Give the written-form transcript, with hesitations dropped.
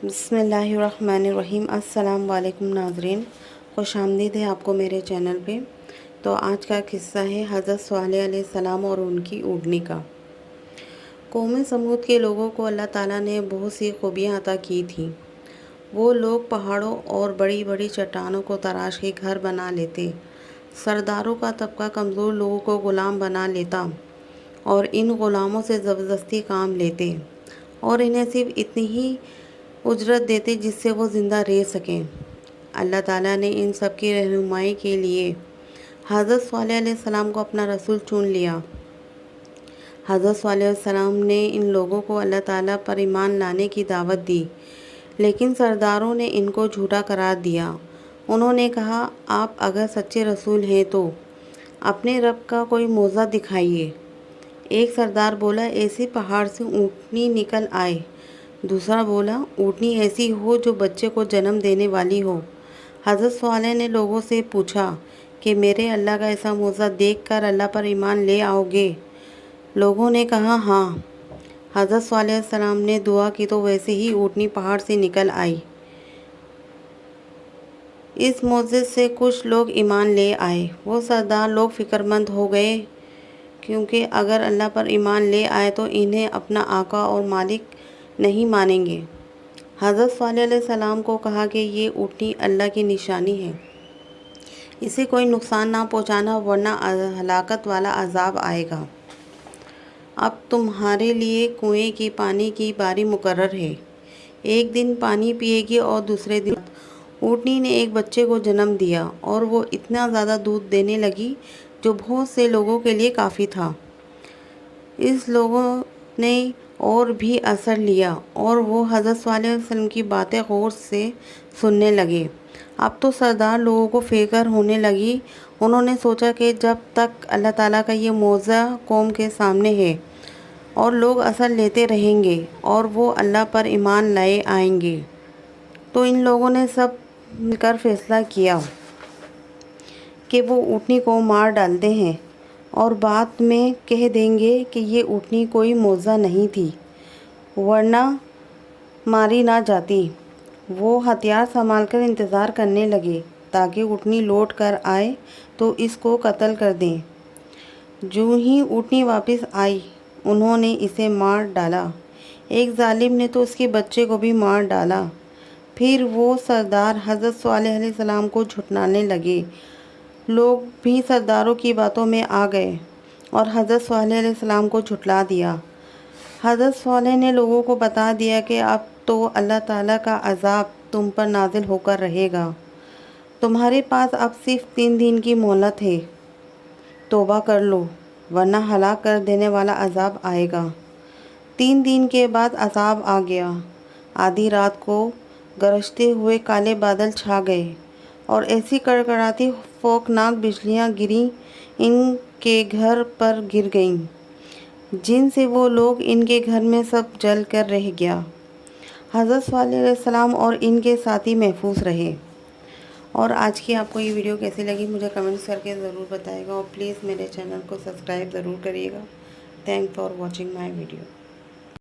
بسم اللہ الرحمن الرحیم۔ السلام علیکم ناظرین، خوش آمدید ہے آپ کو میرے چینل پہ۔ تو آج کا قصہ ہے حضرت صالح علیہ السلام اور ان کی اونٹنی کا۔ قوم سمود کے لوگوں کو اللہ تعالیٰ نے بہت سی خوبیاں عطا کی تھیں۔ وہ لوگ پہاڑوں اور بڑی بڑی چٹانوں کو تراش کے گھر بنا لیتے، سرداروں کا طبقہ کمزور لوگوں کو غلام بنا لیتا اور ان غلاموں سے زبردستی کام لیتے اور انہیں صرف اتنی ہی اجرت دیتے جس سے وہ زندہ رہ سکیں۔ اللہ تعالیٰ نے ان سب کی رہنمائی کے لیے حضرت صالح علیہ السلام کو اپنا رسول چن لیا۔ حضرت صالح علیہ السلام نے ان لوگوں کو اللہ تعالیٰ پر ایمان لانے کی دعوت دی، لیکن سرداروں نے ان کو جھوٹا قرار دیا۔ انہوں نے کہا، آپ اگر سچے رسول ہیں تو اپنے رب کا کوئی معجزہ دکھائیے۔ ایک سردار بولا، ایسے پہاڑ سے اونٹنی نکل آئے۔ دوسرا بولا، اونٹنی ایسی ہو جو بچے کو جنم دینے والی ہو۔ حضرت صالح نے لوگوں سے پوچھا کہ میرے اللہ کا ایسا معجزہ دیکھ کر اللہ پر ایمان لے آؤ گے؟ لوگوں نے کہا ہاں۔ حضرت صالح علیہ السلام نے دعا کی تو ویسے ہی اونٹنی پہاڑ سے نکل آئی۔ اس معجزے سے کچھ لوگ ایمان لے آئے۔ وہ سردار لوگ فکر مند ہو گئے، کیونکہ اگر اللہ پر ایمان لے آئے تو انہیں اپنا آقا اور مالک نہیں مانیں گے۔ حضرت صالح علیہ السلام کو کہا کہ یہ اونٹنی اللہ کی نشانی ہے، اسے کوئی نقصان نہ پہنچانا ورنہ ہلاکت والا عذاب آئے گا۔ اب تمہارے لیے کنویں کی پانی کی باری مقرر ہے، ایک دن پانی پیے گی اور دوسرے دن اونٹنی نے ایک بچے کو جنم دیا اور وہ اتنا زیادہ دودھ دینے لگی جو بہت سے لوگوں کے لیے کافی تھا۔ اس لوگوں نے اور بھی اثر لیا اور وہ حضرت صالح علیہ وسلم کی باتیں غور سے سننے لگے۔ اب تو سردار لوگوں کو فکر ہونے لگی۔ انہوں نے سوچا کہ جب تک اللہ تعالیٰ کا یہ معجزہ قوم کے سامنے ہے اور لوگ اثر لیتے رہیں گے اور وہ اللہ پر ایمان لائے آئیں گے، تو ان لوگوں نے سب مل کر فیصلہ کیا کہ وہ اونٹنی کو مار ڈالتے ہیں اور بعد میں کہہ دیں گے کہ یہ اونٹنی کوئی معجزہ نہیں تھی ورنہ ماری نہ جاتی۔ وہ ہتھیار سنبھال کر انتظار کرنے لگے تاکہ اونٹنی لوٹ کر آئے تو اس کو قتل کر دیں۔ جو ہی اونٹنی واپس آئی انہوں نے اسے مار ڈالا۔ ایک ظالم نے تو اس کے بچے کو بھی مار ڈالا۔ پھر وہ سردار حضرت صالح علیہ السلام کو جھٹلانے لگے۔ لوگ بھی سرداروں کی باتوں میں آ گئے اور حضرت صالح علیہ السلام کو جھٹلا دیا۔ حضرت صالح نے لوگوں کو بتا دیا کہ اب تو اللہ تعالیٰ کا عذاب تم پر نازل ہو کر رہے گا، تمہارے پاس اب صرف 3 دن کی مہلت ہے، توبہ کر لو ورنہ ہلاک کر دینے والا عذاب آئے گا۔ 3 دن کے بعد عذاب آ گیا۔ آدھی رات کو گرجتے ہوئے کالے بادل چھا گئے اور ایسی کڑکڑاتی خوفناک بجلیاں گریں ان کے گھر پر گر گئیں، جن سے وہ لوگ ان کے گھر میں سب جل کر رہ گیا۔ حضرت صالح علیہ السلام اور ان کے ساتھی محفوظ رہے۔ اور آج کی آپ کو یہ ویڈیو کیسی لگی مجھے کمنٹس کر کے ضرور بتائے گا اور پلیز میرے چینل کو سبسکرائب ضرور کریے گا۔ Thanks for watching my video.